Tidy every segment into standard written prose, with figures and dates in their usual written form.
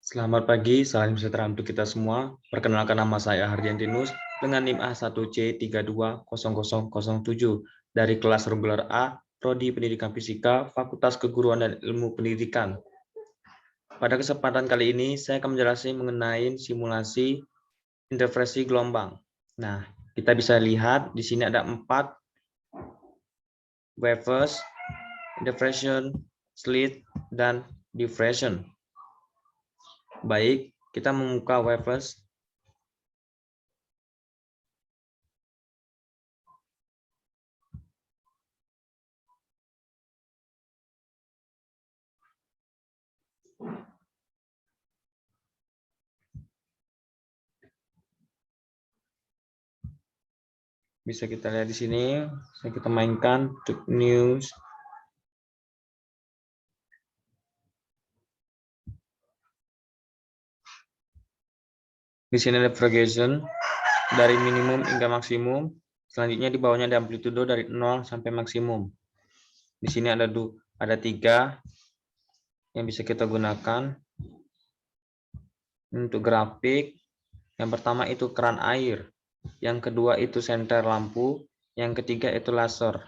Selamat pagi, salam sejahtera untuk kita semua. Perkenalkan, nama saya Hardiantinus dengan NIM A1C320007 dari kelas reguler A, Prodi Pendidikan Fisika, Fakultas Keguruan dan Ilmu Pendidikan. Pada kesempatan kali ini, saya akan menjelaskan mengenai simulasi interferensi gelombang. Nah, kita bisa lihat di sini ada 4 waves, interference, slit, dan diffraction. Baik, kita membuka waves. Bisa kita lihat di sini. Kita mainkan untuk news. Di sini ada propagation dari minimum hingga maksimum. Selanjutnya di bawahnya ada amplitudo dari 0 sampai maksimum. Di sini ada 3 yang bisa kita gunakan untuk grafik. Yang pertama itu keran air, yang kedua itu senter lampu, yang ketiga itu laser.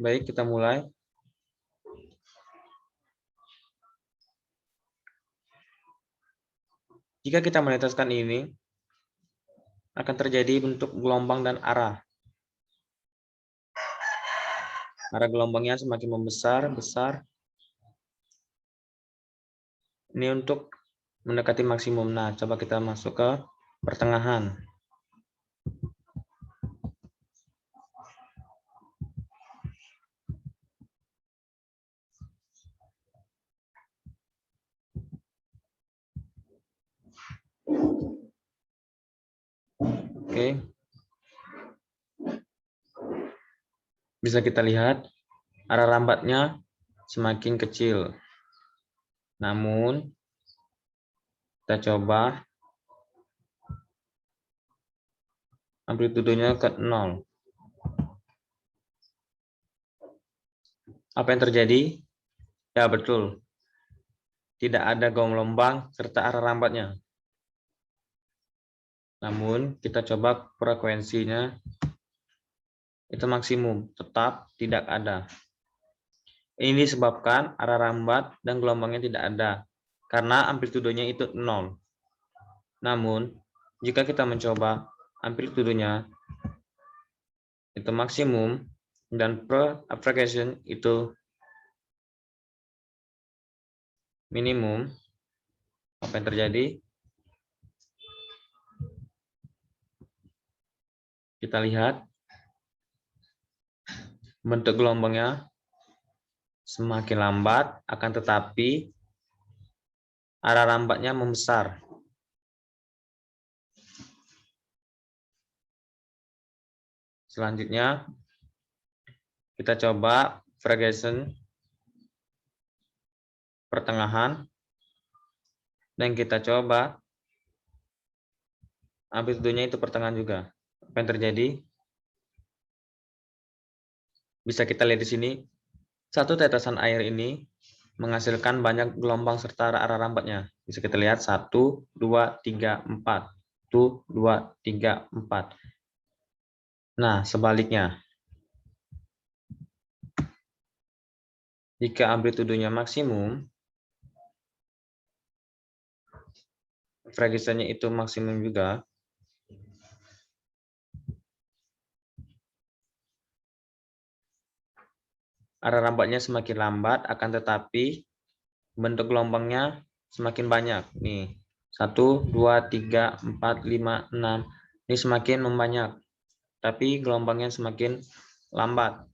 Baik, kita mulai. Jika kita meneteskan ini, akan terjadi bentuk gelombang dan arah. Arah gelombangnya semakin membesar. Ini untuk mendekati maksimum. Nah, coba kita masuk ke pertengahan. Oke. Bisa kita lihat arah rambatnya semakin kecil. Namun, kita coba amplitudenya ke 0. Apa yang terjadi? Ya, betul. Tidak ada gelombang serta arah rambatnya. Namun, kita coba frekuensinya itu maksimum, tetap tidak ada. Ini disebabkan arah rambat dan gelombangnya tidak ada, karena amplitudenya itu 0. Namun, jika kita mencoba amplitudenya itu maksimum dan propagation itu minimum, apa yang terjadi? Kita lihat bentuk gelombangnya semakin lambat, akan tetapi arah rambatnya membesar. Selanjutnya, kita coba propagation pertengahan, dan kita coba amplitudenya itu pertengahan juga. Apa yang terjadi? Bisa kita lihat di sini, satu tetesan air ini menghasilkan banyak gelombang serta arah rambatnya. Bisa kita lihat 1, 2, 3, 4. 1, 2, 3, 4. Nah, sebaliknya. Jika amplitudenya maksimum, frekuensinya itu maksimum juga, arah rambatnya semakin lambat, akan tetapi bentuk gelombangnya semakin banyak. Nih, 1, 2, 3, 4, 5, 6. Ini semakin membanyak, tapi gelombangnya semakin lambat.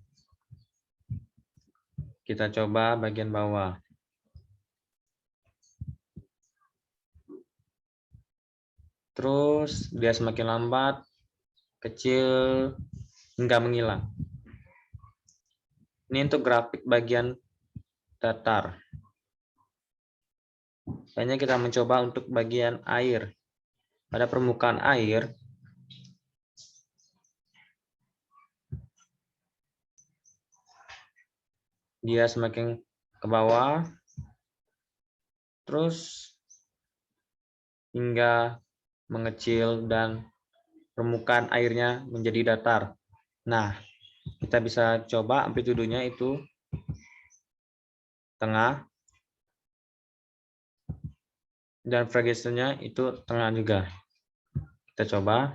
Kita coba bagian bawah. Terus dia semakin lambat, kecil, hingga menghilang. Ini untuk grafik bagian datar. Selanjutnya kita mencoba untuk bagian air. Pada permukaan air, dia semakin ke bawah, terus hingga mengecil dan permukaan airnya menjadi datar. Nah, kita bisa coba amplitudenya itu tengah, dan frekuensinya itu tengah juga. Kita coba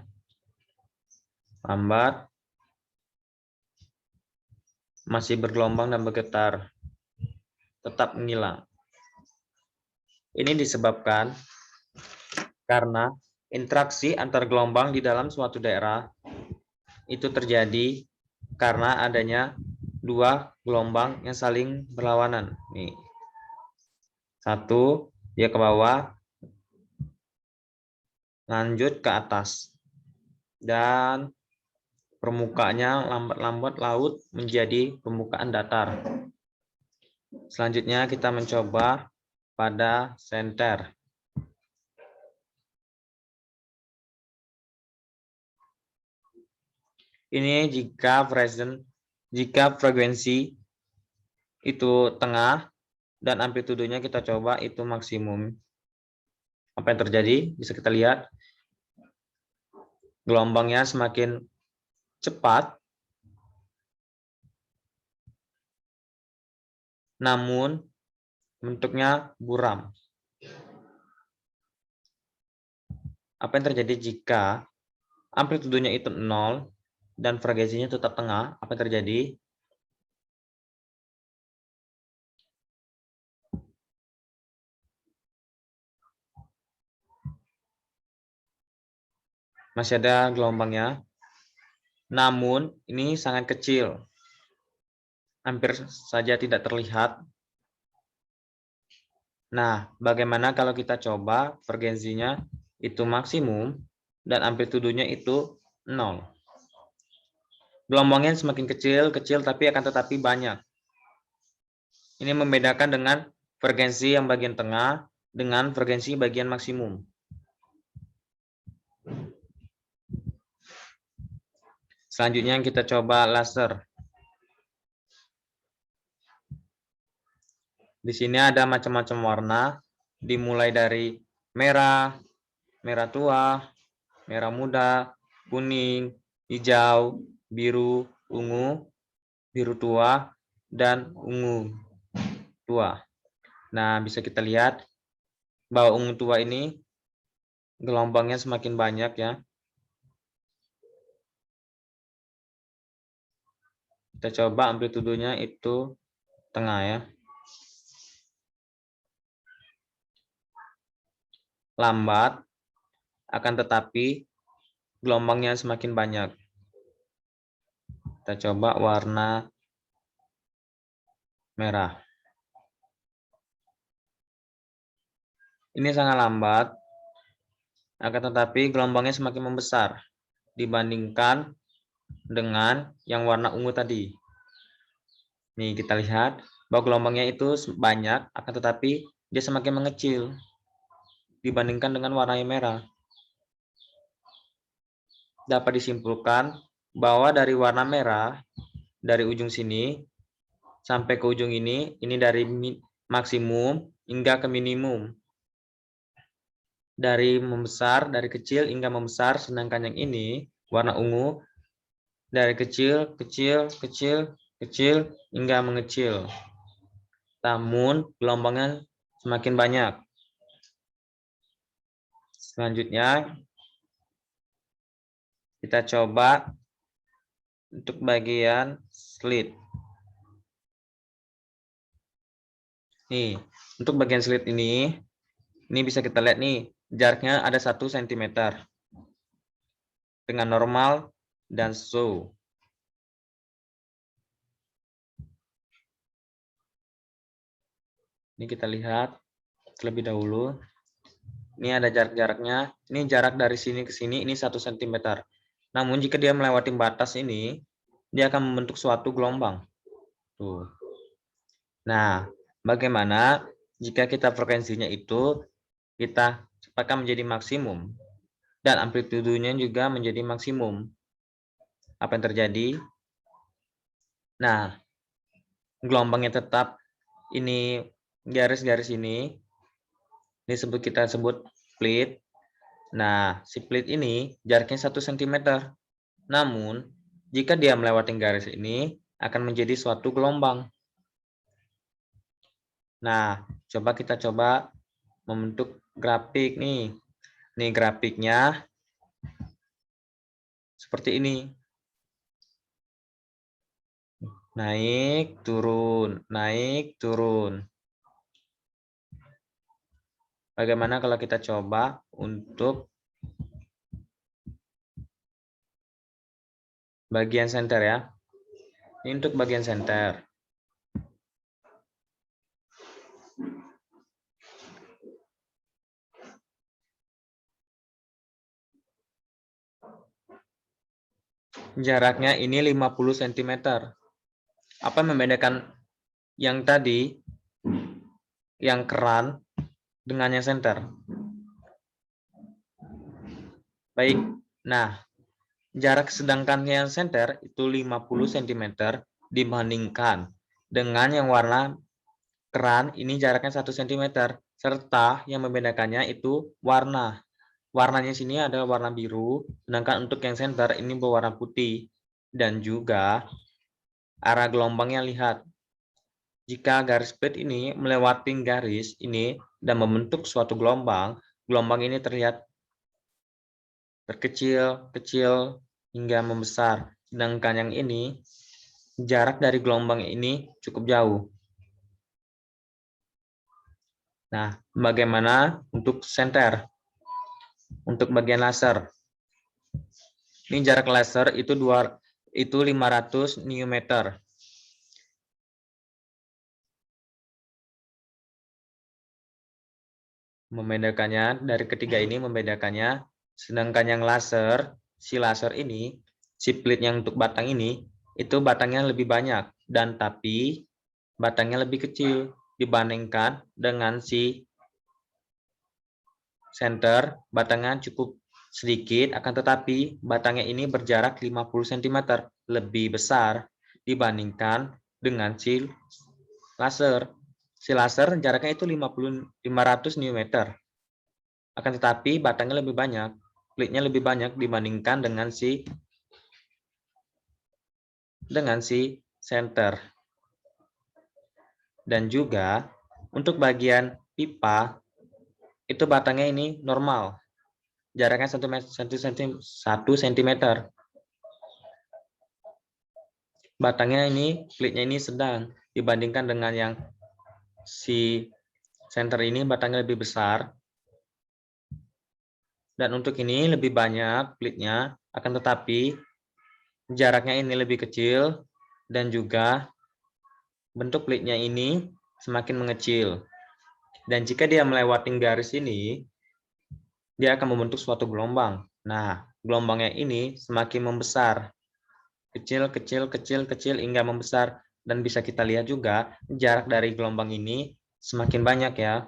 lambat, masih bergelombang dan bergetar, tetap menghilang. Ini disebabkan karena interaksi antar gelombang di dalam suatu daerah itu terjadi karena adanya dua gelombang yang saling berlawanan. Nih, satu dia ke bawah, lanjut ke atas, dan permukaannya lambat-lambat laut menjadi permukaan datar. Selanjutnya kita mencoba pada senter. Ini jika frekuensi itu tengah dan amplitudenya kita coba itu maksimum. Apa yang terjadi? Bisa kita lihat gelombangnya semakin cepat, namun bentuknya buram. Apa yang terjadi jika amplitudenya itu 0 dan frekuensinya tetap tengah? Apa yang terjadi? Masih ada gelombangnya, namun ini sangat kecil, hampir saja tidak terlihat. Nah, bagaimana kalau kita coba frekuensinya itu maksimum dan amplitudenya itu 0? Gelombangnya semakin kecil tapi akan tetapi banyak. Ini membedakan dengan frekuensi yang bagian tengah dengan frekuensi bagian maksimum. Selanjutnya kita coba laser. Di sini ada macam-macam warna, dimulai dari merah, merah tua, merah muda, kuning, hijau, biru, ungu, biru tua, dan ungu tua. Nah, bisa kita lihat bahwa ungu tua ini gelombangnya semakin banyak ya. Kita coba amplitudenya itu tengah ya. Lambat, akan tetapi gelombangnya semakin banyak. Kita coba warna merah. Ini sangat lambat, akan tetapi gelombangnya semakin membesar dibandingkan dengan yang warna ungu tadi. Nih, kita lihat bahwa gelombangnya itu banyak, akan tetapi dia semakin mengecil dibandingkan dengan warna yang merah. Dapat disimpulkan bahwa dari warna merah, dari ujung sini sampai ke ujung ini dari maksimum hingga ke minimum. Dari membesar, dari kecil hingga membesar, sedangkan yang ini, warna ungu, dari kecil, kecil, hingga mengecil. Namun, gelombangnya semakin banyak. Selanjutnya, kita coba untuk bagian slit. Nih, untuk bagian slit ini bisa kita lihat nih, jaraknya ada 1 cm dengan normal dan show. Ini kita lihat terlebih dahulu. Ini ada jarak-jaraknya. Ini jarak dari sini ke sini, ini 1 cm. Namun jika dia melewati batas ini, dia akan membentuk suatu gelombang. Tuh. Nah, bagaimana jika kita frekuensinya itu kita cepatkan menjadi maksimum dan amplitudenya juga menjadi maksimum. Apa yang terjadi? Nah, gelombangnya tetap ini garis-garis ini kita sebut split. Nah, si split ini jaraknya 1 cm. Namun, jika dia melewati garis ini akan menjadi suatu gelombang. Nah, kita coba membentuk grafik nih. Nih grafiknya seperti ini. Naik, turun, naik, turun. Bagaimana kalau kita coba untuk bagian senter ya? Ini untuk bagian senter. Jaraknya ini 50 cm. Apa yang membedakan yang tadi, yang keran, dengan yang senter? Baik, nah jarak sedangkan yang senter itu 50 cm dibandingkan dengan yang warna keran ini jaraknya 1 cm. Serta yang membedakannya itu warna. Warnanya sini adalah warna biru, sedangkan untuk yang senter ini berwarna putih. Dan juga arah gelombangnya lihat. Jika garis split ini melewati garis ini dan membentuk suatu gelombang, gelombang ini terlihat terkecil, kecil, hingga membesar. Sedangkan yang ini, jarak dari gelombang ini cukup jauh. Nah, bagaimana untuk senter? Untuk bagian laser. Ini jarak laser itu 500 nm. Membedakannya dari ketiga ini membedakannya, sedangkan yang laser, si laser ini, si split yang untuk batang ini, itu batangnya lebih banyak dan tapi batangnya lebih kecil dibandingkan dengan si center, batangnya cukup sedikit, akan tetapi batangnya ini berjarak 50 cm lebih besar dibandingkan dengan si laser. Si laser jaraknya itu 500 nm. Akan tetapi batangnya lebih banyak, splitnya lebih banyak dibandingkan dengan si center. Dan juga untuk bagian pipa itu batangnya ini normal. Jaraknya 1 cm. Batangnya ini, splitnya ini sedang dibandingkan dengan yang si center ini batangnya lebih besar. Dan untuk ini lebih banyak splitnya, akan tetapi jaraknya ini lebih kecil dan juga bentuk splitnya ini semakin mengecil. Dan jika dia melewati garis ini, dia akan membentuk suatu gelombang. Nah, gelombangnya ini semakin membesar. Kecil, kecil, kecil, kecil hingga membesar. Dan bisa kita lihat juga jarak dari gelombang ini semakin banyak ya.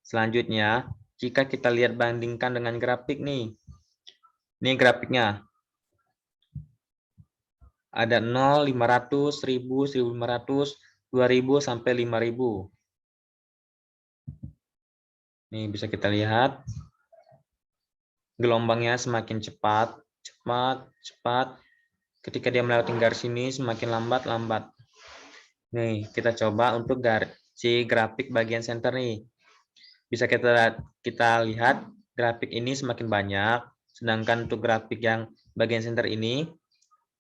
Selanjutnya, jika kita lihat bandingkan dengan grafik nih. Ini grafiknya. Ada 0, 500, 1000, 1500, 2000 sampai 5000. Nih bisa kita lihat gelombangnya semakin cepat, cepat. Ketika dia melewati garis ini semakin lambat. Nih, kita coba untuk si grafik bagian center nih. Bisa kita lihat grafik ini semakin banyak, sedangkan untuk grafik yang bagian center ini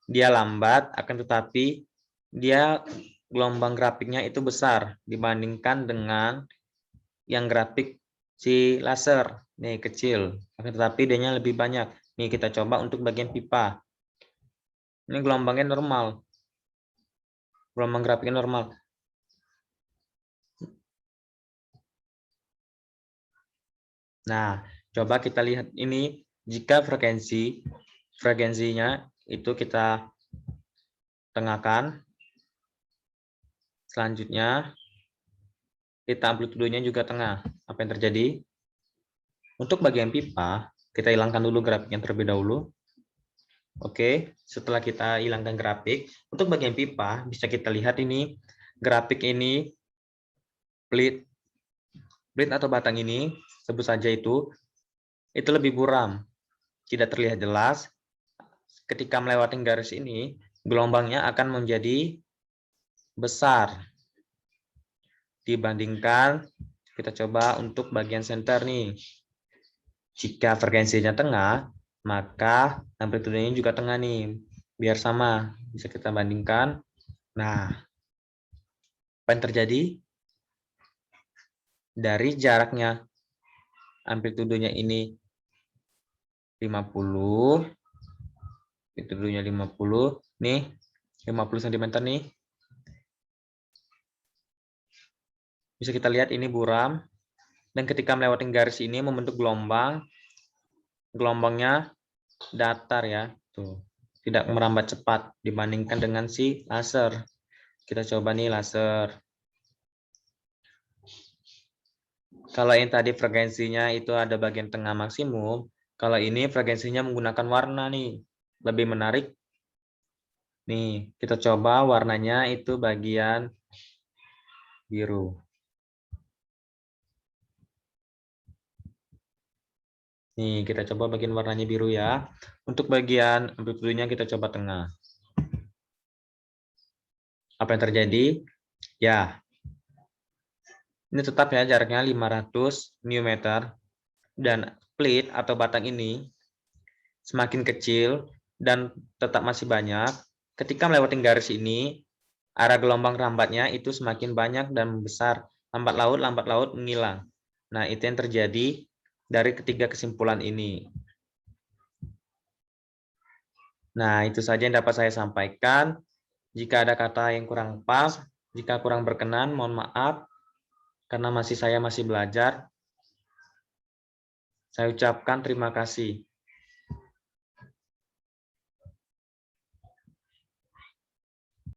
dia lambat, akan tetapi dia gelombang grafiknya itu besar dibandingkan dengan yang grafik si laser. Nih kecil, akan tetapi dia lebih banyak. Nih kita coba untuk bagian pipa. Ini gelombangnya normal. Gelombang grafiknya normal. Nah, coba kita lihat ini jika frekuensinya itu kita tengahkan. Selanjutnya kita amplitudenya juga tengah. Apa yang terjadi? Untuk bagian pipa, kita hilangkan dulu grafiknya terlebih dahulu. Oke, setelah kita hilangkan grafik, untuk bagian pipa bisa kita lihat ini grafik ini pelit atau batang ini sebut saja itu lebih buram, tidak terlihat jelas. Ketika melewati garis ini, gelombangnya akan menjadi besar dibandingkan kita coba untuk bagian center nih. Jika frekuensinya tengah, maka amplitudenya juga tengah nih, biar sama. Bisa kita bandingkan. Nah, apa yang terjadi? Dari jaraknya amplitudenya ini 50, amplitudenya 50, nih 50 cm nih. Bisa kita lihat ini buram, dan ketika melewati garis ini membentuk gelombang, gelombangnya datar ya, tuh, tidak merambat cepat dibandingkan dengan si laser. Kita coba nih laser. Kalau yang tadi frekuensinya itu ada bagian tengah maksimum, kalau ini frekuensinya menggunakan warna nih, lebih menarik. Nih, kita coba warnanya itu bagian biru. Nih, kita coba bagian warnanya biru ya. Untuk bagian amplitudenya kita coba tengah. Apa yang terjadi? Ya, ini tetap ya jaraknya 500 nm. Dan plit atau batang ini semakin kecil dan tetap masih banyak. Ketika melewati garis ini, arah gelombang rambatnya itu semakin banyak dan besar. Lambat laut menghilang. Nah, itu yang terjadi dari ketiga kesimpulan ini. Nah, itu saja yang dapat saya sampaikan. Jika ada kata yang kurang pas, jika kurang berkenan, mohon maaf. Karena saya masih belajar. Saya ucapkan terima kasih.